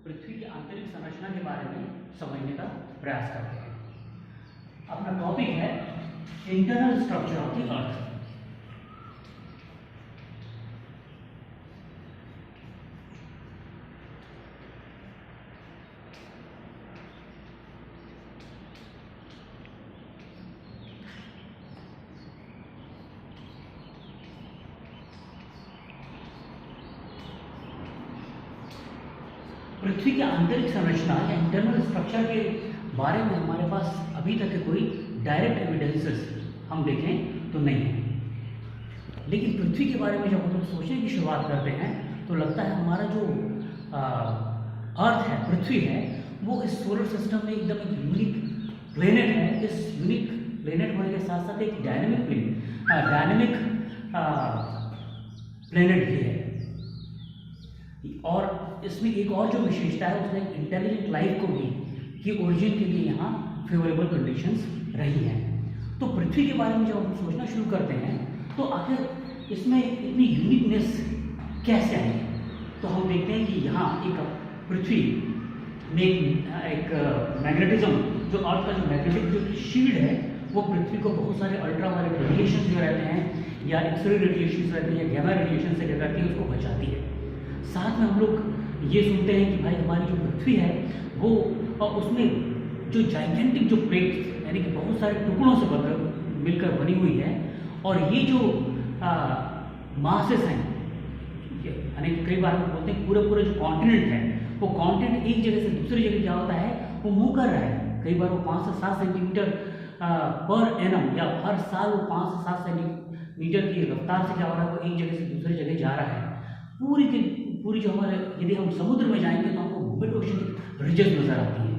पृथ्वी की आंतरिक संरचना के बारे में समझने का प्रयास करते हैं। अपना टॉपिक है internal structure of the earth. पृथ्वी की आंतरिक संरचना या इंटरनल स्ट्रक्चर के बारे में हमारे पास अभी तक कोई डायरेक्ट एविडेंसेस हम देखें तो नहीं है, लेकिन पृथ्वी के बारे में जब हम लोग सोचने की शुरुआत करते हैं तो लगता है हमारा जो अर्थ है, पृथ्वी है, वो इस सोलर सिस्टम में एकदम एक यूनिक प्लेनेट है। इस यूनिक प्लेनेट होने के साथ साथ एक डायनेमिक प्लेनेट भी है, और इसमें एक और जो विशेषता है उसमें इंटेलिजेंट लाइफ को भी की ओरिजिन के लिए यहाँ फेवरेबल कंडीशंस रही हैं। तो पृथ्वी के बारे में जब हम सोचना शुरू करते हैं तो आखिर इसमें इतनी यूनिकनेस कैसे आई, तो हम देखते हैं कि यहाँ एक पृथ्वी में एक मैग्नेटिज्म, जो अर्थ का जो मैग्नेटिक जो शील्ड है, वो पृथ्वी को बहुत सारे अल्ट्रावायलेट रेडिएशन जो रहते हैं या एक्सरे रेडिएशन रहते हैं या गैमा रेडिएशन से क्या करती है, उसको बचाती है। साथ में हम लोग ये सुनते हैं कि भाई हमारी जो पृथ्वी है वो, और उसमें जो जाइगेंटिक जो प्लेट्स यानी कि बहुत सारे टुकड़ों से मिलकर बनी हुई है, और ये जो मासेस हैं, यानी कई बार हम बोलते हैं पूरे जो कॉन्टिनेंट है, वो कॉन्टिनेंट एक जगह से दूसरी जगह क्या होता है, वो मूव कर रहा है। कई बार वो 5 से 7 सेंटीमीटर पर एनम या हर साल वो 5 से 7 सेंटीमीटर की रफ्तार से क्या हो रहा है, वो एक जगह से दूसरी जगह जा रहा है। पूरी जो हमारे, यदि हम समुद्र में जाएंगे तो हमको मिड ओशन रिजेस नजर आती है।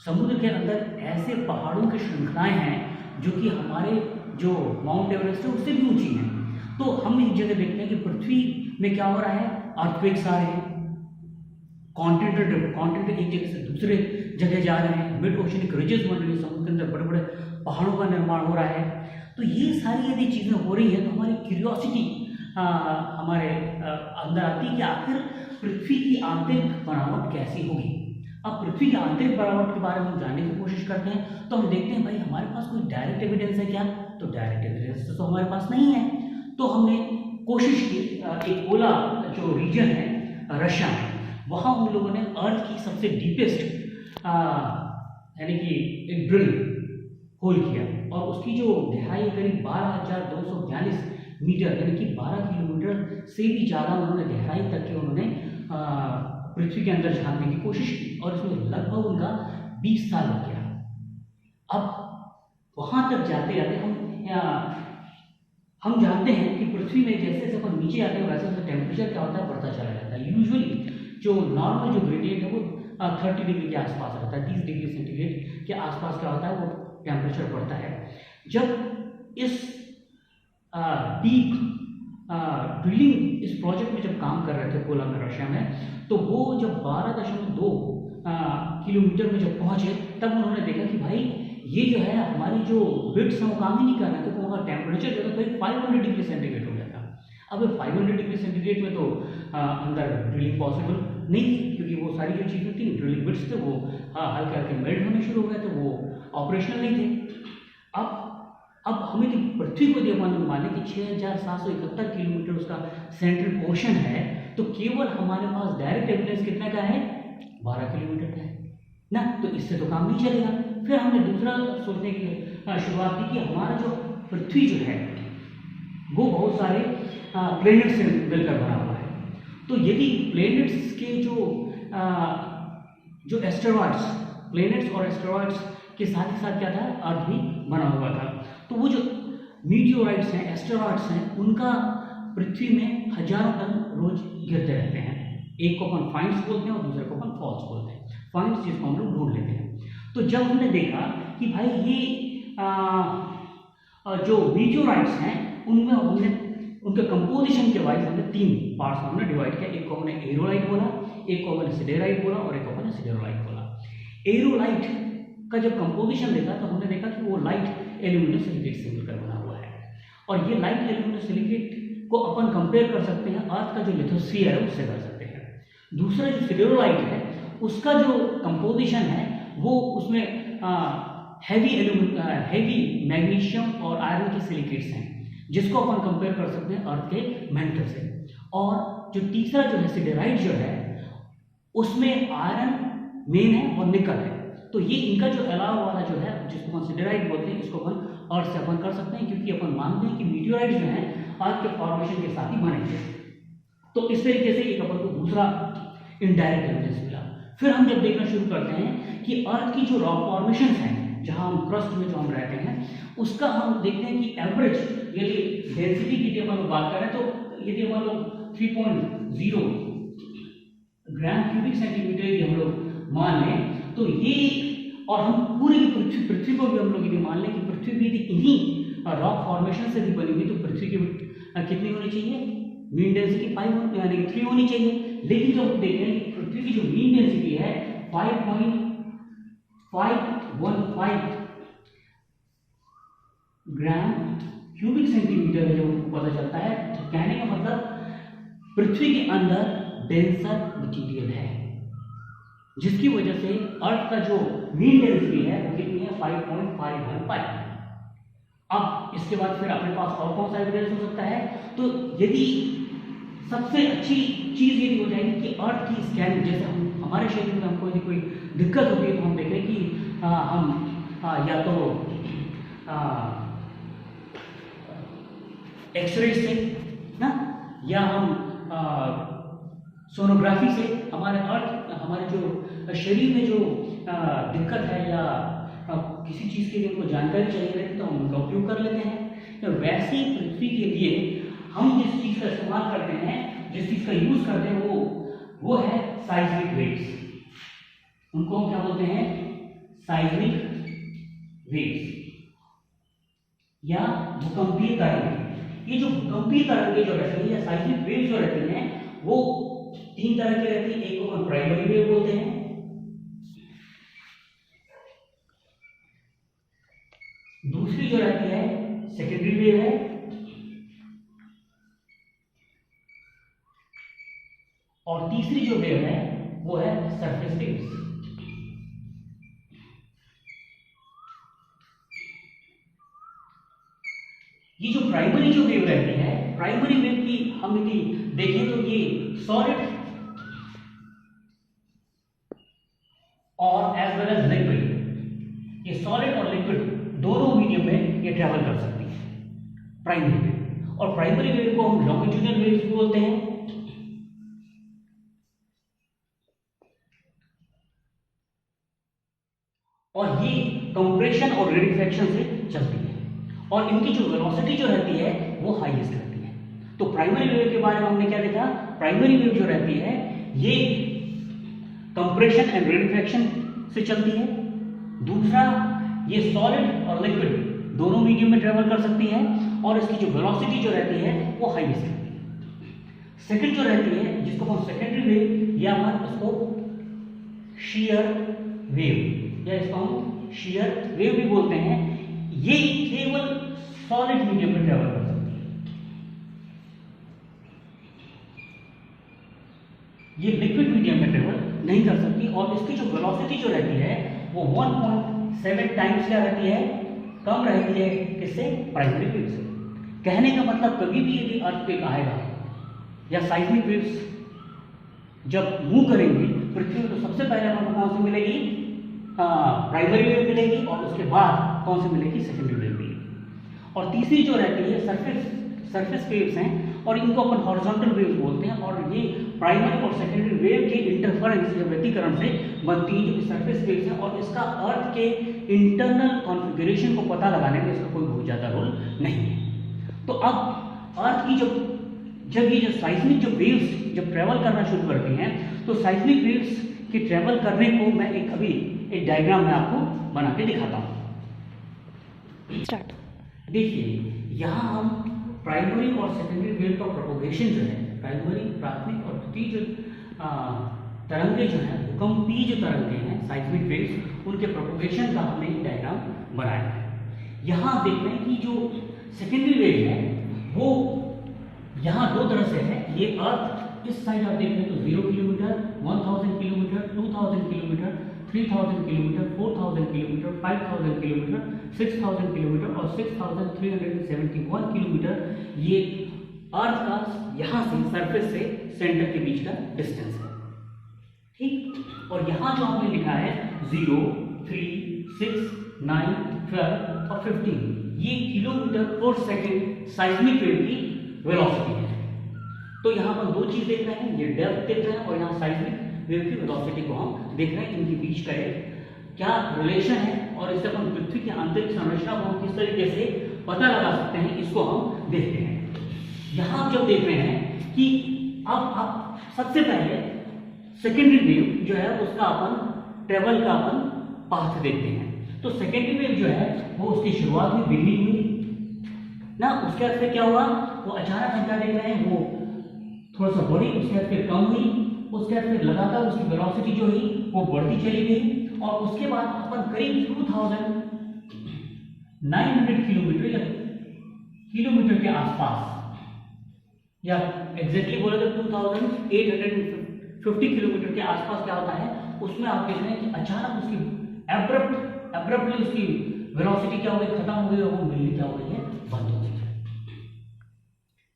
समुद्र के अंदर ऐसे पहाड़ों की श्रृंखलाएं हैं जो कि हमारे जो माउंट एवरेस्ट है उससे भी ऊंची हैं। तो हम एक जगह देखते हैं कि पृथ्वी में क्या हो रहा है, अर्थक्वेक्स आ रहे हैं, कॉन्टिनेंट एक जगह से दूसरे जगह जा रहे हैं, मिड ओशनिक रिजेस बन रही है, समुद्र के अंदर बड़े बड़े पहाड़ों का निर्माण हो रहा है। तो ये सारी यदि चीज़ें हो रही हैं तो हमारी क्यूरियोसिटी हमारे अंदर आती है कि आखिर पृथ्वी की आंतरिक बनावट कैसी होगी। अब पृथ्वी की आंतरिक बनावट के बारे में हम जानने की कोशिश करते हैं तो हम देखते हैं भाई हमारे पास कोई डायरेक्ट एविडेंस है क्या, तो डायरेक्ट एविडेंस तो हमारे पास नहीं है। तो हमने कोशिश की, एक कोला जो रीजन है रशिया में, वहाँ उन लोगों ने अर्थ की सबसे डीपेस्ट यानी कि एक ड्रिल होल किया, और उसकी जो गहराई करीब 12,242 मीटर यानी कि 12 किलोमीटर से भी ज़्यादा उन्होंने गहराई तक के उन्होंने पृथ्वी के अंदर झांकने की कोशिश की, और इसमें लगभग उनका 20 साल लग गया। अब वहाँ तक जाते जाते हम जानते हैं कि पृथ्वी में जैसे जैसे अपन नीचे आते हैं वैसे वैसे टेम्परेचर क्या होता है, बढ़ता चला जाता है। यूजुअली जो नॉर्मल जो ग्रेडियंट है वो 30 डिग्री के आसपास रहता है, 30 डिग्री सेंटीग्रेड के आसपास क्या होता है, वो टेम्परेचर बढ़ता है। जब इस डीप ड्रिलिंग इस प्रोजेक्ट में जब काम कर रहे थे कोला में रशिया में, तो वो जब 12.2 किलोमीटर में जब पहुंचे तब उन्होंने देखा कि भाई ये जो है हमारी जो बिट्स हैं वो काम ही नहीं कर रहे थे, तो वहाँ टेम्परेचर जो था करीब 500 डिग्री सेंटीग्रेड हो गया था। अब 500 डिग्री सेंटीग्रेड में तो अंदर ड्रिलिंग पॉसिबल नहीं थी, क्योंकि वो सारी जो चीज़ें थी, ड्रिलिंग बिट्स थे, वो हल्के हल्के मेल्ट होने शुरू हो गए थे, वो ऑपरेशनल नहीं थे। अब हमें तो पृथ्वी को यदि अपन मान लें कि 6,771 किलोमीटर उसका सेंट्रल ओशन है, तो केवल हमारे पास डायरेक्ट एविडेंस कितने का है, 12 किलोमीटर का है ना, तो इससे तो काम नहीं चलेगा। फिर हमने दूसरा सोचने की शुरुआत की कि हमारा जो पृथ्वी जो है वो बहुत सारे प्लेनेट से मिलकर बना हुआ है। तो यदि प्लेनेट्स के जो एस्टेरॉइड्स, प्लेनेट्स और एस्टेरॉइड्स के साथ ही साथ क्या था, अर्थ भी बना हुआ था। तो वो जो मीटियोराइट्स हैं, एस्टेरॉइड्स हैं, उनका पृथ्वी में हजारों टन रोज गिरते रहते हैं। एक को अपन फाइंड्स बोलते हैं और दूसरे को अपन फॉल्स बोलते हैं। फाइंड्स जिसको हम लोग ढूंढ लेते हैं। तो जब हमने देखा कि भाई ये जो मीटियोराइट्स हैं उनमें हमने उनके कंपोजिशन के वाइज हमने 3 पार्ट्स में हमने डिवाइड किया। एक को हमने एरोलाइट बोला, एक को हमने सिडेराइट बोला और एक को हमने सिडेरोलाइट बोला। एरोलाइट का जब कंपोजिशन देखा तो हमने देखा कि वो लाइट एल्यूमिनियम सिलिकेट से मिलकर बना हुआ है, और ये लाइट एल्यूमिनियम सिलिकेट को अपन कंपेयर कर सकते हैं अर्थ का जो लिथोस्फीयर है उससे कर सकते हैं। दूसरा जो सिडेरोलाइट है उसका जो कंपोजिशन है वो उसमें हैवी मैग्नीशियम और आयरन के सिलिकेट्स हैं, जिसको अपन कंपेयर कर सकते हैं अर्थ के मेंटल से। और जो तीसरा जो है सिडेराइट जो है उसमें आयरन मेन है और निकल है। तो ये इनका जो अलावा वाला जो है जिसको अपन सिडेराइट बोलते हैं, इसको अपन अर्थ से अपन कर सकते हैं, क्योंकि अपन मानते हैं कि मीटियोराइट जो है अर्थ के फॉर्मेशन के साथ ही बनेंगे। तो इस तरीके से एक अपन को दूसरा इनडायरेक्ट एविडेंस मिला। फिर हम जब देखना शुरू करते हैं कि अर्थ की जो रॉक फॉर्मेशन है जहां हम क्रस्ट में जो हम रहते हैं उसका हम देखते हैं कि एवरेज यदि डेंसिटी की हम लोग बात करें तो यदि हम लोग 3.0 ग्राम क्यूबिक सेंटीमीटर यदि हम लोग मान लें तो ये, और हम पूरी पृथ्वी को भी हम लोग यदि मान लें कि पृथ्वी भी यदि इन्हीं रॉक फॉर्मेशन से भी बनी हुई तो पृथ्वी की कितनी होनी चाहिए, मीन डेंसिटी 5 यानी 3 होनी चाहिए। लेकिन जब हम देखते हैं कि पृथ्वी की जो मीन डेंसिटी है 5.515 ग्राम क्यूबिक सेंटीमीटर है, जब हमको पता चलता है तो कहने का मतलब पृथ्वी के अंदर डेंसर मटीरियल है, जिसकी वजह से अर्थ का जो मीन डेंसिटी है वो कितनी है 5.515। अब इसके बाद फिर अपने पास और कौन सा एविडेंस हो सकता है, तो यदि सबसे अच्छी चीज यदि हो जाएगी कि अर्थ की स्कैनिंग, जैसे हम हमारे शरीर में हमको यदि कोई दिक्कत होती है तो हम देखें कि हम या तो एक्सरे से ना, या हम सोनोग्राफी से हमारे जो शरीर में जो दिक्कत है या किसी चीज़ के लिए उनको जानकारी चाहिए रहती है तो हम उनका उपयोग कर लेते हैं। तो वैसे ही पृथ्वी के लिए हम जिस चीज़ का इस्तेमाल करते हैं, जिस चीज़ का यूज करते हैं वो है साइज्मिक वेव्स। उनको हम क्या बोलते हैं, साइज्मिक वेव्स या भूकंपीय तरंगे। ये जो भूकंपीय तरंगे जो रहती है या साइज्मिक वेव्स जो रहती हैं वो 3 तरह की रहती है। एक को हम प्राइमरी वेव बोलते हैं, दूसरी जो रहती है सेकेंडरी वेव है, और तीसरी जो वेव है वो है सरफेस वेव्स। ये जो प्राइमरी जो वेव रहती है, प्राइमरी वेव की हम यदि देखें तो ये सॉलिड और एज वेल एज लिक्विड, ये सॉलिड और लिक्विड दोनों मीडियम में ये ट्रेवल कर सकती है प्राइमरी वेव। और प्राइमरी वेव को हम लॉन्गिट्यूडनल वेव्स भी बोलते हैं। और ये कंप्रेशन और रेडिफेक्शन से चलती है और इनकी जो वेलोसिटी जो रहती है वो हाईएस्ट रहती है। तो प्राइमरी वेव के बारे में हमने क्या देखा, प्राइमरी वेव जो रहती है ये कंप्रेशन एंड रेडिफेक्शन से चलती है। दूसरा, ये सॉलिड और लिक्विड दोनों मीडियम में ट्रेवल कर सकती है और इसकी जो वेलोसिटी जो रहती है वो हाईएस्ट रहती है। सेकंड जो रहती है जिसको हम सेकेंडरी वेव या हम इसको शीयर वेव या इसको हम शीयर वेव भी बोलते हैं, ये केवल सॉलिड मीडियम में ट्रेवल कर सकती है। ये लिक्विड मीडियम में ट्रेवल नहीं कर सकती और इसकी जो वेलोसिटी जो रहती है वो 1.7 टाइम्स क्या रहती है, कम रहती है किससे, प्राइमरी वेव से। कहने का मतलब कभी भी यदि अर्थक्वेक आएगा या साइज्मिक वेव्स जब मूव करेंगी पृथ्वी में तो सबसे पहले हमको कौन सी मिलेगी, प्राइमरी वेव मिलेगी और उसके बाद कौन सी मिलेगी, सेकेंडरी वेव मिलेगी। और तीसरी जो रहती है सरफेस वेव्स हैं और इनको अपन हॉरिजॉन्टल वेव्स बोलते हैं और ये प्राइमरी और सेकेंडरी वेव के इंटरफेरेंस या व्यतिकरण से बनती है जो कि सरफेस वेव्स हैं। और इसका अर्थ के इंटरनल कॉन्फ़िगरेशन को पता लगाने में इसका कोई बहुत ज़्यादा रोल नहीं है। तो अब अर्थ की जब ये जो साइज्मिक जो वेव्स जब ट्रेवल करना शुरू करती हैं तो साइज्मिक वेव्स के ट्रेवल करने को मैं एक डायग्राम में आपको बना के दिखाता हूँ। स्टार्ट। देखिए यहाँ हम प्राइमरी और सेकेंडरी वेव का प्रोपोगेशन जो है, प्राइमरी प्राथमिक और द्वितीय जो तरंगे जो हैं, भूकंपीय जो तरंगे हैं साइज्मिक वेव्स, उनके प्रोपोगेशन का हमने एक डायग्राम बनाया है। यहाँ आप देख रहे हैं कि जो सेकेंडरी वेव है वो यहाँ 2 तरह से है। ये अर्थ इस साइड आप देख रहे हैं तो 0 kilometre 2000 kilometre, 3000 kilometre, 4000 kilometre, 5000 kilometre, 6000 kilometre और 6371 किलोमीटर ये अर्थ का यहाँ से सरफेस से सेंटर के बीच का डिस्टेंस है। ठीक, और यहाँ जो आपने लिखा है 0, 3, 6, 9, 12 और 15, ये किलोमीटर पर सेकेंड साइज्मिक वेव की वेलोसिटी है। तो यहाँ पर दो चीज देख रहे हैं, ये डेप्थ देख रहे हैं और यहाँ साइज्मिक वेव की वेलोसिटी को हम देख रहे हैं। इनके बीच का एक क्या रिलेशन है और इससे अपन पृथ्वी की आंतरिक संरचना को हम किस तरीके से पता लगा सकते हैं, इसको हम देखते हैं। यहाँ आप जब देख रहे हैं कि अब आप सबसे पहले सेकेंडरी वेव जो है उसका अपन ट्रेवल का अपन पाथ देखते हैं। तो सेकेंडरी वेव जो है वो उसकी शुरुआत हुई, बिगनिंग हुई ना, उसके बाद फिर क्या हुआ, वो अचानक हम क्या देख रहे हैं, वो थोड़ा सा बढ़ी, उसके बाद फिर कम हुई, उसके बाद फिर लगातार उसकी वेलोसिटी जो हुई वो बढ़ती चली गई और उसके बाद अपन करीब 2900 किलोमीटर के आसपास, या एग्जैक्टली बोले तो 2850 किलोमीटर के आसपास क्या होता है, उसमें आप देख रहे हैं कि अचानक उसकी एब्रप्टली उसकी वेलोसिटी क्या हो गई, खत्म हो गई और वो मिलनी क्या हो गई है, बंद हो गई है।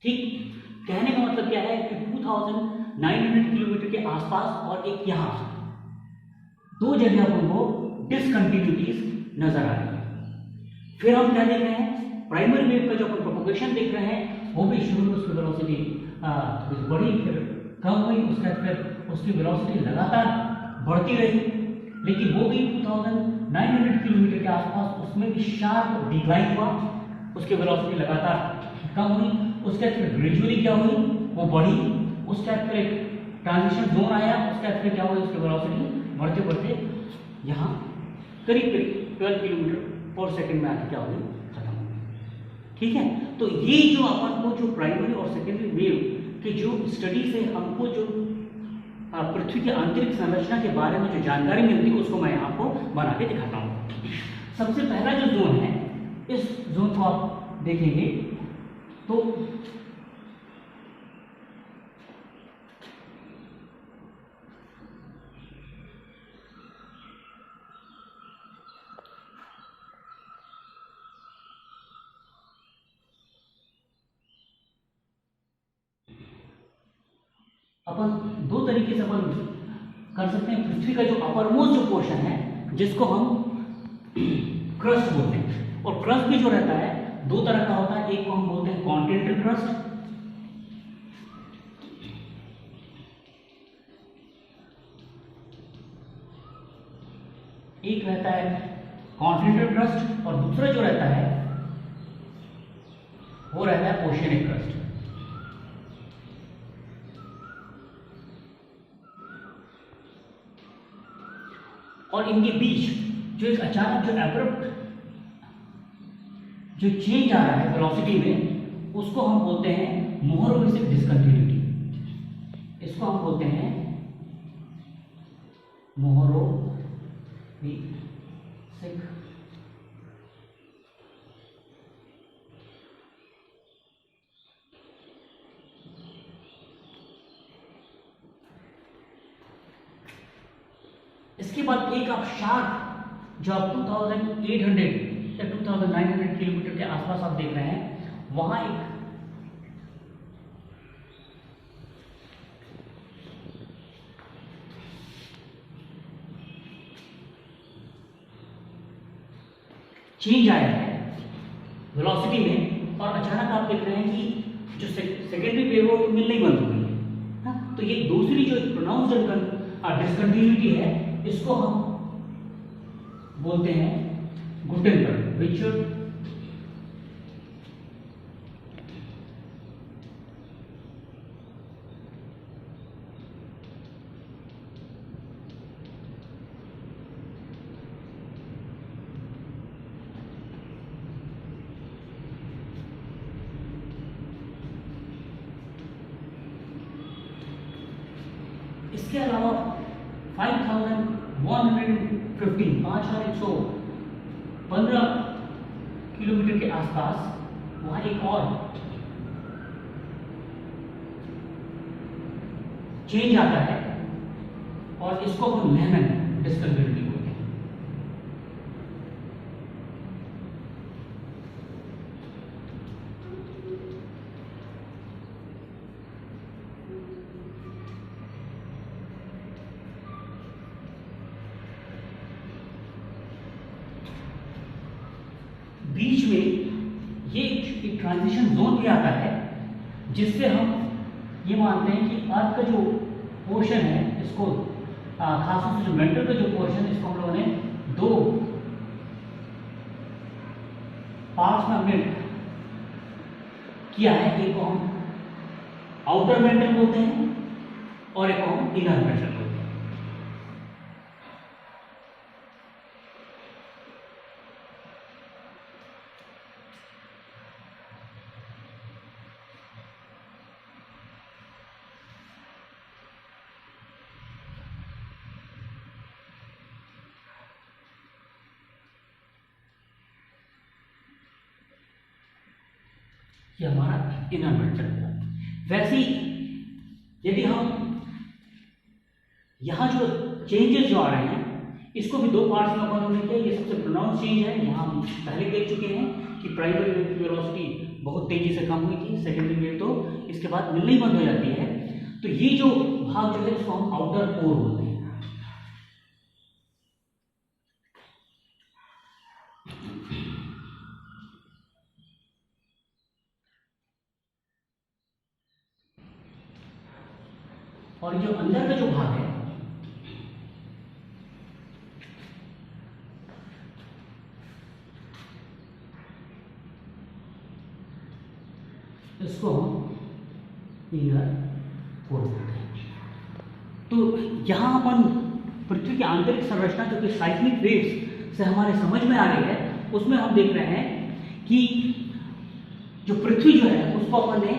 ठीक, कहने का मतलब क्या है कि 2900 किलोमीटर के आसपास और एक यहाँ दो जगह पर वो डिसकंटिन्यूटीज नजर आ रही है। फिर हम क्या देख रहे हैं, प्राइमरी वेव का जो अपन प्रोपगेशन देख रहे हैं वो भी शुरू में उसकी वेलोसिटी बढ़ी, फिर कम हुई, उसके बाद फिर उसकी वेलोसिटी लगातार बढ़ती रही, लेकिन वो भी 2900 किलोमीटर के आसपास उसमें भी शार्प डिक्लाइन हुआ, उसकी वेलोसिटी लगातार कम हुई, उसके बाद फिर ग्रेजुअली क्या हुई, वो बढ़ी, उसके बाद फिर एक ट्रांजिशन जोन आया, उसके बाद फिर क्या हुई, उसकी वेलोसिटी बढ़ते बढ़ते यहाँ करीब 12 किलोमीटर पर सेकंड में आके क्या हुई, खत्म हो गई। ठीक है, तो ये जो अपन को जो प्राइमरी और सेकेंडरी वेव के जो स्टडी से हमको जो पृथ्वी की आंतरिक संरचना के बारे में जो जानकारी मिलती है उसको मैं आपको बना के दिखाता हूँ। सबसे पहला जो जोन है, इस जोन को आप देखेंगे तो अपन दो तरीके से अपन कर सकते हैं। पृथ्वी का जो अपरमोस्ट जो पोर्शन है जिसको हम क्रस्ट बोलते हैं, और क्रस्ट भी जो रहता है दो तरह का होता है, एक को हम बोलते हैं कॉन्टिनेंटल क्रस्ट, एक रहता है कॉन्टिनेंटल क्रस्ट और दूसरा जो रहता है वो रहता है ओशियनिक क्रस्ट। और इनके बीच जो एक अचानक जो एब्रप्ट जो चेंज आ रहा है वेलोसिटी में, उसको हम बोलते हैं मोहरोविसिक डिस्कंटिन्यूटी। इसको हम बोलते हैं मोहरोविसिक इसके बाद एक आप शार्प जो आप 2800 या 2900 किलोमीटर के आसपास आप देख रहे हैं, वहां एक चेंज आया है वेलोसिटी में और अचानक आप देख रहे हैं कि जो सेकेंडरी वेव है वो मिलना ही बंद हो गई है। तो ये दूसरी जो प्रोनाउंस्ड डिस्कंटिन्यूटी है, इसको हम बोलते हैं गुटेनबर्ग रिचर्ड इसके अलावा 5115 किलोमीटर के आसपास वहां एक और चेंज आता है और इसको अपन लेमन डिस्कंटिन्यूटी बोलते हैं। बीच में ये एक ट्रांजिशन जोन भी आता है जिससे हम ये मानते हैं कि अर्थ का जो पोर्शन है इसको खासतौर से जो मेंटल का जो पोर्शन है इसको हम लोगों ने दो पार्ट्स में हमने किया है। एक को हम आउटर मेंटल बोलते हैं और एक को हम इनर मेंटल बोलते हैं। ये हमारा इनर मेंटल हुआ। वैसे ही यदि हम यहाँ जो चेंजेस जो आ रहे हैं इसको भी दो पार्ट्स में अपन किया। ये सबसे प्रोनाउंस चेंज है, यहाँ हम पहले देख चुके हैं कि प्राइमरी वेव की वेलोसिटी बहुत तेजी से कम हुई थी, सेकेंडरी वेव तो इसके बाद मिलनी बंद हो जाती है। तो ये जो भाग जो है इसको हम आउटर कोर बोलते हैं। और जो अंदर का जो भाग है इसको हम इनर कोर बोलते हैं। तो यहाँ अपन पृथ्वी की आंतरिक संरचना जो कि साइक्लिक वेव्स से हमारे समझ में आ रही है उसमें हम देख रहे हैं कि जो पृथ्वी जो है उसको अपन ने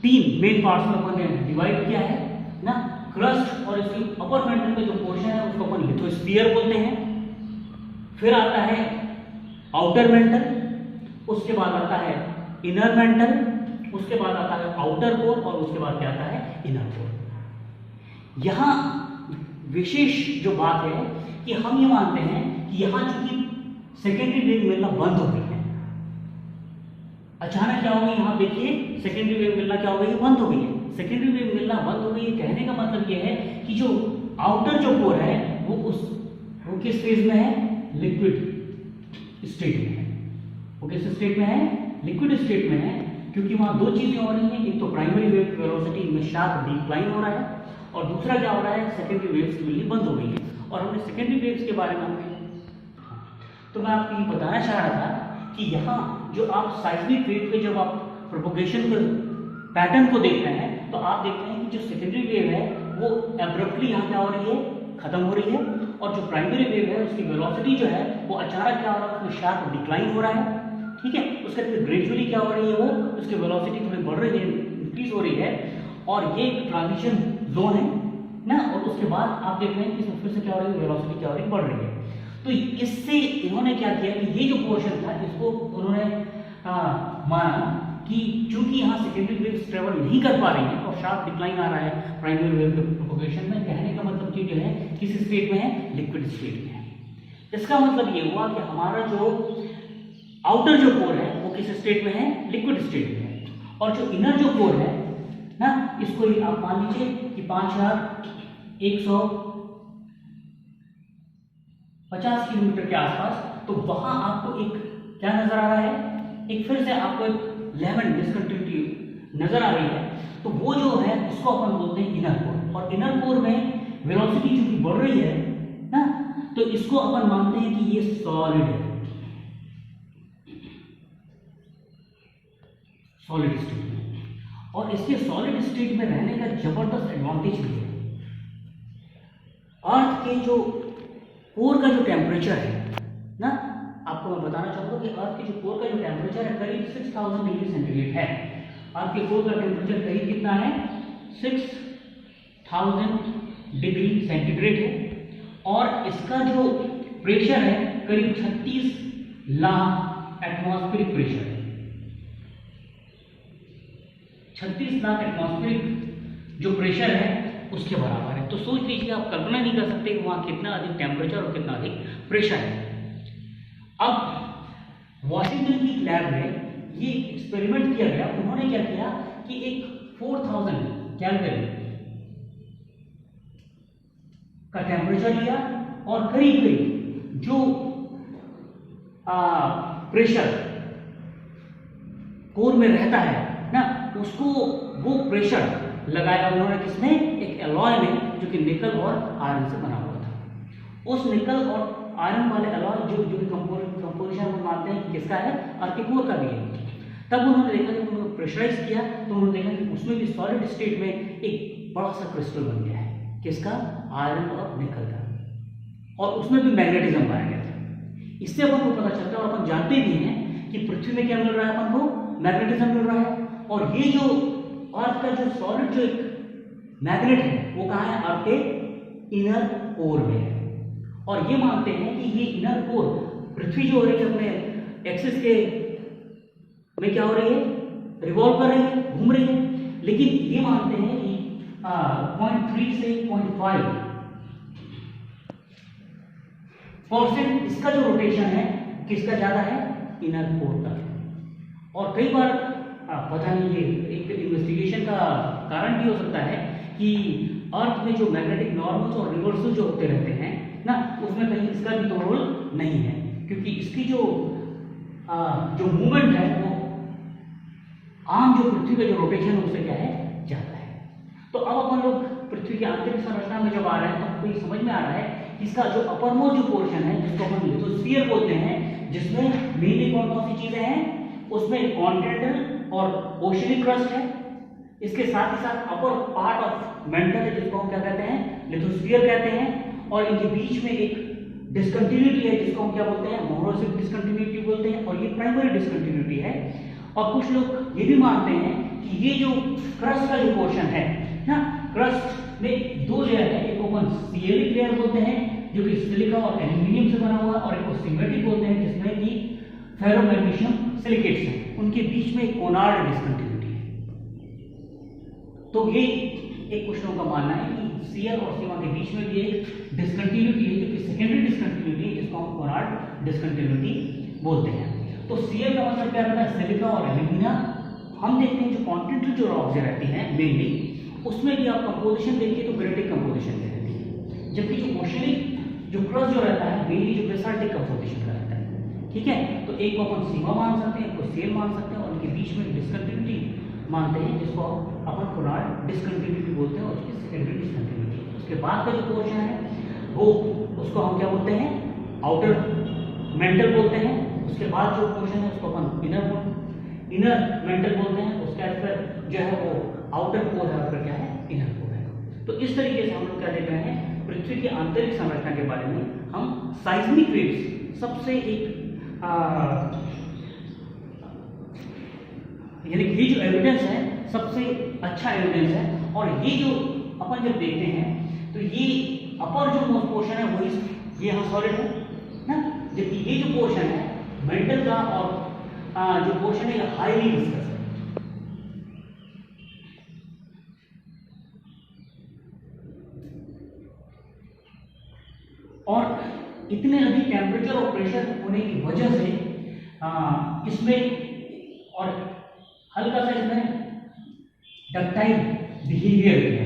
तीन मेन पार्ट्स में अपन ने डिवाइड किया है ना। क्रस्ट और इसके अपर मेंटल का जो पोर्शन है उसको अपन लिथोस्फीयर बोलते हैं। फिर आता है आउटर मेंटल, उसके बाद आता है इनर मेंटल, उसके बाद आता है आउटर कोर और उसके बाद क्या आता है इनर कोर। यहाँ विशेष जो बात है कि हम ये मानते हैं कि यहाँ चूंकि सेकेंडरी वेव मिलना बंद हो गई है, अचानक क्या हो गई, यहाँ देखिए सेकेंडरी वेव मिलना क्या हो गई, बंद हो गई है। सेकेंडरी वेव मिलना बंद हो गई है कहने का मतलब ये है कि जो आउटर जो कोर है वो किस फेज में है, लिक्विड स्टेट में है। वो किस स्टेट में है, लिक्विड स्टेट में है, क्योंकि वहां दो चीजें हो रही हैं। एक तो प्राइमरी वेव वेलोसिटी में शार्प डिक्लाइन हो रहा है और दूसरा क्या हो रहा है, सेकेंडरी वेव्स मिलनी बंद हो गई है। और हमने सेकेंडरी वेव्स के बारे में तो मैं आपको ये बताना चाह रहा था कि यहाँ जो आप साइक्लिक वेव के जब आप प्रोपोगेशन के पैटर्न को देख रहे हैं तो आप देख रहे हैं कि जो सेकेंडरी वेव है वो एब्रप्टली यहाँ क्या हो रही है, खत्म हो रही है। और जो प्राइमरी वेव है उसकी वेलोसिटी जो है वो अचानक क्या हो रहा है, उसमें शार्प डिक्लाइन हो रहा है। ठीक है, उसके फिर ग्रेजुअली क्या हो रही है, वो उसकी वेलोसिटी थोड़ी बढ़ रही है, इंक्रीज हो रही है। और ये एक ट्रांजिशन जोन है ना। और उसके बाद आप देख रहे हैं कि इसमें फिर से क्या हो रही है, वेलोसिटी क्या हो रही है, बढ़ रही है। तो इससे इन्होंने क्या किया कि ये जो पोर्शन था इसको उन्होंने माना कि चूंकि यहाँ सेकेंडरी वेव्स ट्रेवल नहीं कर पा रही हैं और शार्प डिक्लाइन आ रहा है प्राइमरी वेव के प्रोपोगेशन में, कहने का मतलब कि जो है किस स्टेट में है, लिक्विड स्टेट में है। इसका मतलब ये हुआ कि हमारा जो आउटर जो कोर है वो किस स्टेट में है, लिक्विड स्टेट में है। और जो इनर जो कोर है ना, इसको आप मान लीजिए कि 5150 किलोमीटर के आसपास। तो वहां आपको एक क्या नजर आ रहा है, एक फिर से आपको एक लेमन डिस्कंटिन्यूटी नजर आ रही है। तो वो जो है उसको अपन बोलते हैं इनर कोर। और इनर कोर में वेलोसिटी चूंकि बढ़ रही है ना, तो इसको अपन मानते हैं कि ये सॉलिड है, सॉलिड स्टेट में। और इसके सॉलिड स्टेट में रहने का जबरदस्त एडवांटेज भी है। अर्थ के जो कोर का जो टेम्परेचर है ना, आपको मैं बताना चाहूंगा कि अर्थ के जो कोर का जो टेम्परेचर है करीब 6000 डिग्री सेंटीग्रेड है। अर्थ के कोर का टेम्परेचर करीब कितना है, 6000 डिग्री सेंटीग्रेड है। और इसका जो प्रेशर है करीब 36 लाख एटमॉस्फेरिक प्रेशर है। 36 लाख एटमॉस्फेरिक जो प्रेशर है उसके बराबर है। तो सोच लीजिए, आप कल्पना नहीं कर सकते कि वहाँ कितना अधिक टेम्परेचर और कितना अधिक प्रेशर है। अब वॉशिंगटन की लैब में ये एक्सपेरिमेंट किया गया। उन्होंने क्या किया कि एक 4000 कैलोरी का टेम्परेचर लिया और करीब करीब जो प्रेशर कोर में रहता है ना, उसको वो प्रेशर लगाया उन्होंने किसमें, एक एलॉय में जो कि निकल और आयरन से बना हुआ था। उस निकल और आयरन वाले एलॉय जो कंपोजिशन हम मानते हैं किसका है, अर्थ के कोर का भी है। तब उन्होंने देखा, जब उन्होंने प्रेशराइज किया तो उन्होंने देखा कि उसमें भी सॉलिड स्टेट में एक बड़ा सा क्रिस्टल बन गया है, किसका, आयरन और निकल का, और उसमें भी मैग्नेटिज्म पाया गया था। इससे अपन को पता चलता है और अपन जानते भी हैं कि पृथ्वी में क्या मिल रहा है अपन को, मैग्नेटिज्म मिल रहा है। और ये जो अर्थ का जो सॉलिड जो एक मैग्नेट है वो कहाँ है, अर्थ के इनर कोर में है। और ये मानते हैं कि ये इनर कोर, पृथ्वी जो हो रही है अपने एक्सिस के में क्या हो रही है, रिवॉल्व कर रही है, घूम रही है। लेकिन ये मानते हैं कि 0.3 से 0.5% इसका जो रोटेशन है किसका ज्यादा है, इनर कोर का। और कई बार पता नहीं, ये एक इन्वेस्टिगेशन का कारण भी हो सकता है कि अर्थ में जो मैग्नेटिक नॉर्मल्स और रिवर्सल जो होते रहते हैं ना, उसमें कहीं इसका भी तो रोल नहीं है, क्योंकि इसकी जो मूवमेंट है वो आम जो पृथ्वी का जो रोटेशन है उससे क्या है, ज्यादा है। तो अब अपन लोग पृथ्वी की आंतरिक संरचना में जब आ रहे हैं तो हमको ये समझ में आ रहा है कि इसका जो अपरमोस्ट जो पोर्शन है, जिसको हम लिथोस्फीयर बोलते हैं, जिसमें मेनली कौन कौन सी चीजें हैं, उसमें कॉन्टिनेंटल और ओशनिक क्रस्ट है। इसके साथ ही साथ अपर पार्ट ऑफ मेंटल है, जिसको हम क्या कहते हैं, लिथोस्फीयर कहते हैं। और इनके बीच में एक डिसकंटिन्यूटी है, जिसको हम क्या बोलते हैं, मोनोसिक डिसकंटिन्यूटी बोलते हैं, और ये प्राइमरी डिसकंटिन्यूटी है। और कुछ लोग ये भी मानते हैं कि ये जो क्रस्ट का जो पोर्शन है ना, क्रस्ट में दो लेयर है, एक ओपन सिलिक लेयर बोलते हैं जो कि सिलिका और एल्यूमिनियम से बना हुआ है, और एक को सिमेट्रिक बोलते हैं जिसमें कि फेरोमैग्नीशियम सिलिकेट्स हैं। उनके बीच में एक कोनार्ड डिसकंटिन्यूटी है। तो ये एक कुछ लोगों का मानना है कि सीएल और सीमा के बीच में भी एक डिसकंटिन्यूटी है, जो कि सेकेंडरी डिसकंटिन्यूटी है, जिसको हम कोनार्ड डिसकंटिन्यूटी बोलते हैं। तो सीएल का मतलब क्या रहता है, सिलिका और एल्यूमिना। हम देखते हैं जो कॉन्टिनेंटल जो रॉक्स रहती हैं मेनली, उसमें भी आप कंपोजिशन देखिए तो ग्रेटिक कंपोजिशन में रहती है, जबकि जो ओशनिक जो क्रस्ट जो रहता है मेनली जो बेसाल्टिक कंपोजिशन का रहता है। ठीक है, तो एक को अपन सीमा मान सकते हैं, एक को सीएल मान सकते हैं, और उनके बीच में डिसकंटिन्यूटी मानते हैं, जिसको अपन कोनार्ड डिसकंटिन्यूटी बोलते हैं, और उसकी सेकेंडरी डिसकंटिन्यूटी। उसके बाद का जो पोर्शन है वो, उसको हम क्या बोलते हैं, आउटर मेंटल बोलते हैं। उसके बाद जो पोर्शन है उसको अपन इनर मेंटल बोलते हैं। उसके बाद जो है वो आउटर कोर है, और क्या है, इनर कोर है। तो इस तरीके से हम लोग क्या देख रहे हैं, पृथ्वी की आंतरिक संरचना के बारे में हम साइज्मिक वेव्स सबसे एक यानी ये जो एविडेंस है सबसे अच्छा एविडेंस है। और ये जो अपन जब देखते हैं तो ये अपर जो मोस्ट पोर्शन है वही ये यहाँ सॉलिड है ना, जबकि ये जो पोर्शन है मेंटल का और जो पोर्शन है ये हाईली विस्कस है। और इतने अधिक टेम्परेचर और प्रेशर होने की वजह से इसमें और हल्का सा इसमें डक्टाइल बिहेवियर है।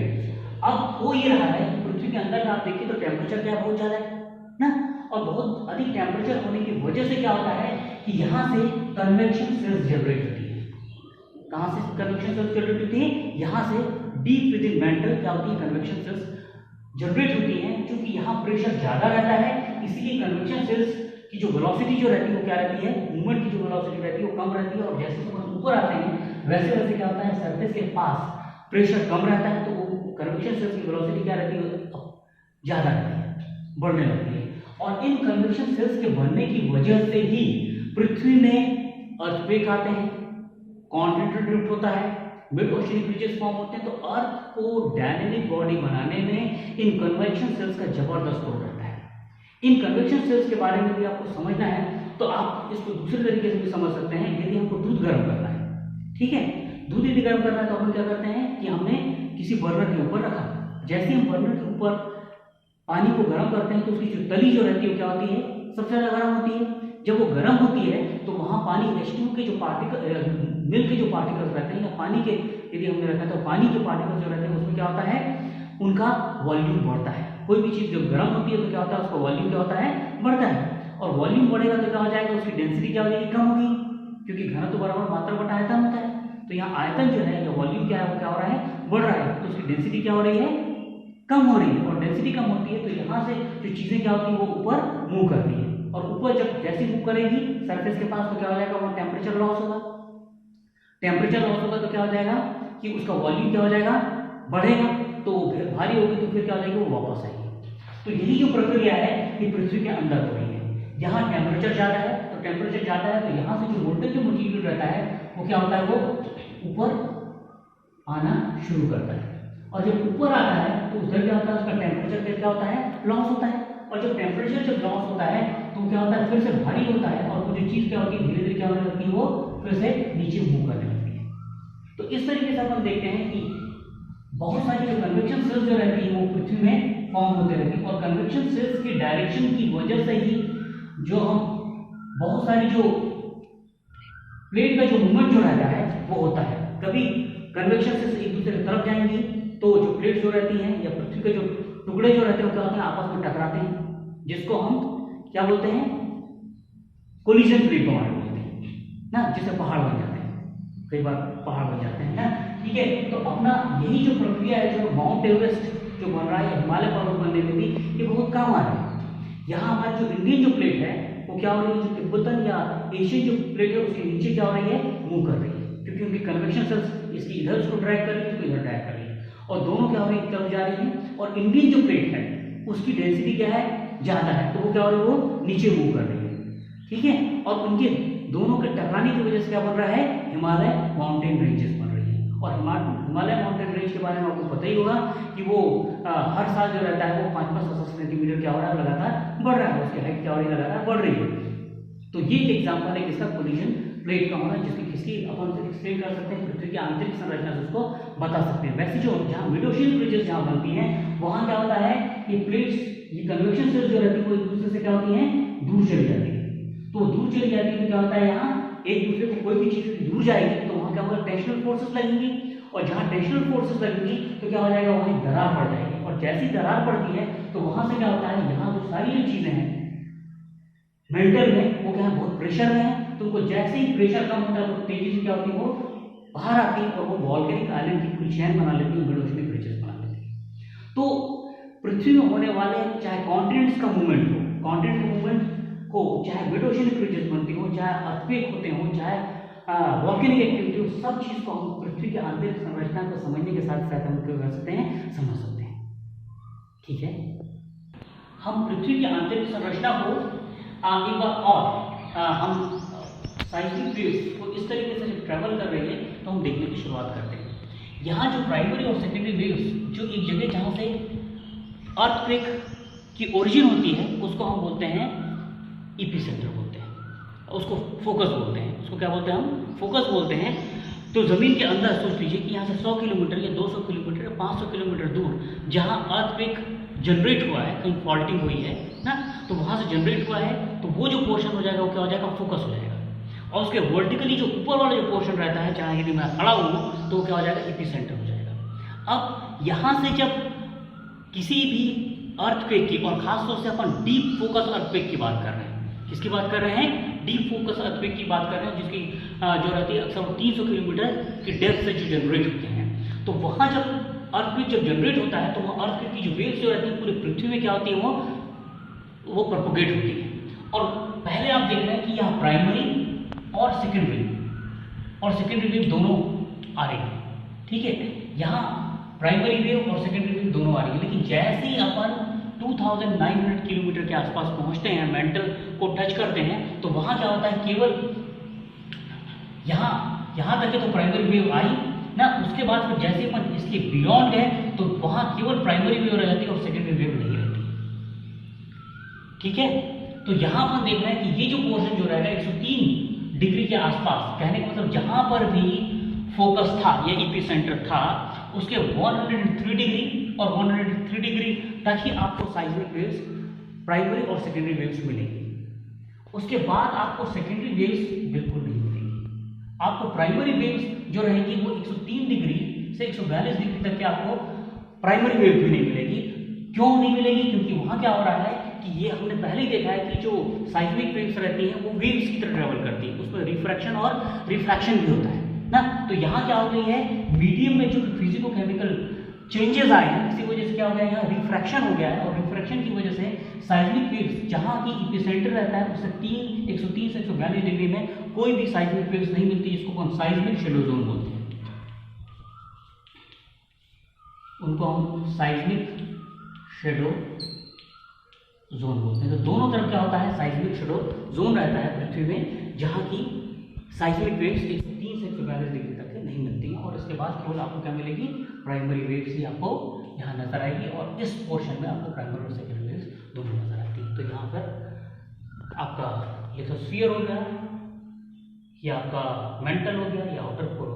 अब हो ये रहा है कि पृथ्वी के अंदर आप देखिए तो टेम्परेचर क्या बहुत ज़्यादा है ना, और बहुत अधिक टेम्परेचर होने की वजह से क्या होता है कि यहाँ से कन्वेक्शन सेल्स जनरेट होती है। कहाँ से कन्वेक्शन सेल्स जनरेट होती है, यहाँ से डीप विद इन मेंटल क्या होती है, कन्वेक्शन सेल्स जनरेट होती हैं। क्योंकि यहाँ प्रेशर ज़्यादा रहता है, इसीलिए कन्वेक्शन सेल्स की जो वेलोसिटी जो रहती है वो क्या रहती है, मूवमेंट की जो वेलोसिटी रहती है वो कम रहती है। और जैसे हम ऊपर आते हैं वैसे वैसे क्या होता है, सरफेस के पास प्रेशर कम रहता है, तो वो कन्वेक्शन सेल्स की वेलोसिटी क्या रहती है, ज़्यादा रहती है, बढ़ने लगती है। और इन कन्वेक्शन सेल्स के बढ़ने की वजह से ही पृथ्वी में अर्थक्वेक आते हैं, कॉन्टिनेंटल ड्रिफ्ट होता है, मिड ओशियनिक रीजेस फॉर्म होते हैं। तो अर्थ को डायनेमिक बॉडी बनाने में इन कन्वेक्शन सेल्स का जबरदस्त रोल रहता है। इन कन्वेक्शन सेल्स के बारे में भी आपको समझना है तो आप इसको दूसरे तरीके से भी समझ सकते हैं। यदि हमको दूध गर्म करना है, ठीक है, दूध यदि गर्म करना है तो हम क्या करते हैं कि हमने किसी बर्नर के ऊपर रखा जैसे हम बर्नर के ऊपर पानी को गर्म करते हैं तो उसकी जो तली जो रहती है वो क्या होती है, सबसे ज़्यादा गर्म होती है। जब वो गर्म होती है तो वहाँ पानी H2 के जो पार्टिकल, मिल्क के जो पार्टिकल्स रहते हैं या पानी के यदि हमने रखा तो पानी के पार्टिकल्स जो रहते हैं उसमें क्या होता है, उनका वॉल्यूम बढ़ता है। कोई भी चीज़ जब गर्म होती है तो क्या होता है, उसका वॉल्यूम क्या होता है, बढ़ता है। और वॉल्यूम बढ़ेगा तो क्या हो जाएगा, उसकी डेंसिटी क्या हो जाएगी, कम होगी, क्योंकि घनत्व बराबर मात्रा बटा आयतन होता है। तो यहाँ आयतन जो है या वॉल्यूम क्या है वो क्या हो रहा है, बढ़ रहा है, तो उसकी डेंसिटी क्या हो रही है, कम हो रही है। और डेंसिटी कम होती है तो यहाँ से जो चीज़ें क्या होती है वो ऊपर मूव करती है, और ऊपर जब जैसे मूव करेगी सरफेस के पास तो क्या हो जाएगा, वहाँ टेम्परेचर लॉस होगा। टेम्परेचर लॉस होगा तो क्या हो जाएगा कि उसका वॉल्यूम क्या हो जाएगा, बढ़ेगा, तो वो भारी होगी तो फिर क्या हो जाएगी, वो वापस आएगी। तो यही जो प्रक्रिया है ये पृथ्वी के अंदर हो रही है। यहाँ टेम्परेचर ज़्यादा है तो टेम्परेचर ज़्यादा है तो यहाँ से जो वोल्टेज जो मटीरियल रहता है वो क्या होता है, वो ऊपर आना शुरू करता है। और जब ऊपर आता है तो उधर क्या होता है, उसका टेम्परेचर क्या होता है, लॉस होता है। और जब टेम्परेचर जब लॉस होता है तो क्या होता है, फिर से भारी होता है, और वो जो चीज़ क्या होती है धीरे धीरे क्या होने लगती है, वो फिर से नीचे मूव करने लगती है। तो इस तरीके से हम देखते हैं कि बहुत सारी जो कन्वेक्शन सेल्स जो रहती है वो पृथ्वी में फॉर्म होते रहती है, और कन्वेक्शन सेल्स के डायरेक्शन की वजह से ही जो हम बहुत सारी जो प्लेट का जो मूवमेंट जो रहता है वो होता है। कभी कन्वेक्शन सेल्स एक दूसरे की तरफ जाएंगी तो जो प्लेट जो रहती हैं या पृथ्वी के जो टुकड़े जो रहते हैं वो क्या होते हैं, आपस में टकराते हैं, जिसको हम क्या बोलते हैं, कोलिजन प्लेट बोलते हैं ना, जिससे पहाड़ बन जाते हैं, कई बार पहाड़ बन जाते हैं ना। ठीक है, तो अपना यही जो प्रक्रिया है, जो माउंट एवरेस्ट जो बन रहा है, हिमालय पर्वत बनने में भी ये बहुत काम आ रहा है। यहाँ हमारी जो इंडियन जो प्लेट है वो क्या हो रही है, जो तिब्बतन या एशियन जो प्लेट है उसके नीचे क्या हो रही है, मूव कर रही है, क्योंकि उनकी कन्वेक्शन सेल्स इसकी इधर उसको ड्रैग कर रही है, उसको इधर ड्रैग कर रही है, और दोनों क्या हो रही है, तरफ जा रही है। और इंडियन जो प्लेट है उसकी डेंसिटी क्या है, ज़्यादा है, तो वो क्या हो रही है, वो नीचे मूव कर रही है। ठीक है, और उनके दोनों के टकराने की वजह से क्या बन रहा है, हिमालय माउंटेन रेंजेस बन रही है। और हिमालय माउंटेन रेंज के बारे में आपको पता ही होगा कि वो हर साल जो रहता है वो 5-5 सेंटीमीटर क्या हो रहा है, लगातार बढ़ रहा है, उसकी हाइट क्या हो रही है, लगातार बढ़ रही है। तो ये एक एग्जाम्पल है किसका, कोलिजन प्लेट का होना, जिसकी किसकी अपन एक्सप्लेन कर सकते हैं, पृथ्वी की आंतरिक संरचना से उसको बता सकते हैं। वैसे जो जहाँ मिड ओशियन प्लेट्स जहाँ बनती हैं वहाँ क्या होता है, ये प्लेट्स, ये कन्वेक्शन सेल्स जो रहती है वो एक दूसरे से क्या होती हैं, दूर चली जाती है। तो दूर चली जाती है तो क्या होता है, यहाँ एक दूसरे को कोई भी चीज़ दूर जाएगी तो वहाँ क्या होगा, टेंशनल फोर्सेस लगेंगी, और जहाँ टेंशनल फोर्सेस लगेंगी तो क्या हो जाएगा, वहाँ दरार पड़ जाएगी, और जैसी दरार पड़ती है तो वहाँ से क्या होता है, यहाँ जो सारी चीज़ें हैं मेल्टर में वो क्या है, बहुत प्रेशर में है, तो उनको जैसे ही प्रेशर कम होता है तो तेजी से क्या होती है, वो बाहर आती है और वो वॉल्केनिक आइलैंड की पूरी चेन बना लेती है, मिड ओशियन ब्रिजेस बना लेती है। तो पृथ्वी में होने वाले चाहे कॉन्टिनेंट्स का मूवमेंट हो, कॉन्टिनेंट के मूवमेंट हो, चाहे मिड ओशियन ब्रिजेस बनती हो, चाहे अर्थक्वेक होते हो, चाहे वॉल्केनिक एक्टिविटी हो, सब चीज़ को हम पृथ्वी की आंतरिक संरचना को समझने के साथ साथ हम क्या कर सकते हैं, समझ सकते हैं। ठीक है, हम पृथ्वी की आंतरिक संरचना को एक बार और हम साइक्लिक वेव्स को इस तरीके से जब ट्रैवल कर रही है तो हम देखने की शुरुआत करते हैं। यहाँ जो प्राइमरी और सेकेंडरी वेव्स, जो एक जगह जहाँ से अर्थक्वेक की ओरिजिन होती है उसको हम बोलते हैं एपिसेंटर बोलते हैं, उसको फोकस बोलते हैं, उसको क्या बोलते हैं, हम फोकस बोलते हैं। तो ज़मीन के अंदर सोच लीजिए कि यहाँ से 100 किलोमीटर या 200 किलोमीटर या 500 किलोमीटर दूर जहाँ अर्थक्वेक जनरेट हुआ है, कहीं फॉल्टिंग हुई है ना, तो वहाँ से जनरेट हुआ है, तो वो जो पोर्शन हो जाएगा वो क्या हो जाएगा, फोकस हो जाएगा। और उसके वर्टिकली जो ऊपर वाला जो पोर्शन रहता है, जहाँ यदि मैं खड़ा हूँ तो वो क्या हो जाएगा, एपिसेंटर हो जाएगा। अब यहाँ से जब किसी भी अर्थक्वेक की, और खासतौर से अपन डीप फोकस अर्थक्वेक की बात कर रहे हैं, किसकी बात कर रहे हैं, डीप फोकस अर्थक्वेक की बात कर रहे हैं, जिसकी जो रहती है अक्सर 300 किलोमीटर की डेप्थ से जो जनरेट होते हैं। तो वहाँ जब अर्थक्वेक जब जनरेट होता है तो वहाँ अर्थक्वेक की जो वेव्स जो रहती है पूरी पृथ्वी में क्या होती है, वो प्रोपोगेट होती है। और पहले आप देख रहे हैं कि यहाँ प्राइमरी और सेकेंडरी वेव दोनों आ रही है। ठीक है, यहाँ प्राइमरी वेव और सेकेंडरी वेव दोनों आ रही है, लेकिन जैसे ही अपन 2900 किलोमीटर के आसपास पहुँचते हैं, मेंटल को टच करते हैं, तो वहाँ क्या होता है, केवल यहाँ तक के तो प्राइमरी वेव आई ना, उसके बाद फिर जैसे अपन इसके बियॉन्ड है तो वहाँ केवल प्राइमरी वेव रह जाती है और सेकेंडरी वेव नहीं रहती। ठीक है, तो यहाँ अपन देख रहे हैं कि ये जो पोर्शन जो रहेगा 103 डिग्री के आसपास, कहने का मतलब जहाँ पर भी फोकस था या एपिसेंटर था उसके 103 डिग्री और 183 डिग्री, ताकि आपको साइक्लिक वेव्स प्राइमरी और सेकेंडरी वेव्स मिलेंगी। उसके बाद आपको सेकेंडरी वेव्स बिल्कुल नहीं मिलेंगी। आपको प्राइमरी वेव्स जो रहेंगी वो 103 डिग्री से 142 डिग्री तक के आपको प्राइमरी वेव भी नहीं मिलेगी। क्यों नहीं मिलेगी? क्योंकि वहां क्या हो रहा है कि ये हमने पहले ही देखा है कि जो साइक्लिक वेव्स रहती हैं वो वेव्स की तरह ट्रेवल करती है, उसमें रिफ्रैक्शन और रिफ्लेक्शन भी होता है ना। तो यहाँ क्या हो गई है, मीडियम में जो फिजिको केमिकल चेंजेस आए हैं, इसी वजह से क्या हो गया, यहाँ रिफ्रैक्शन हो गया है, और रिफ्रैक्शन की वजह से साइक्लिक वेव्स जहाँ की एपिसेंटर रहता है उससे 103 से 142 डिग्री में कोई भी साइक्लिक वेव्स नहीं मिलती, जिसको हम साइक्लिक शैडो जोन बोलते हैं। उनको हम साइक्लिक शैडो जोन बोलते हैं। तो दोनों तरफ क्या होता है, साइक्लिक शैडो जोन रहता है पृथ्वी में, जहाँ की साइक्लिक वेव्स 103 से 142 डिग्री तक नहीं मिलती हैं, और इसके बाद केवल आपको क्या मिलेगी, प्राइमरी वेव्स ही आपको यहाँ नजर आएगी, और इस पोर्शन में आपको प्राइमरी और सेकेंडरी वेव्स दोनों नजर आती है। तो यहाँ पर आपका लिथोस्फीयर हो गया, या आपका मेंटल हो गया, या आउटर कोर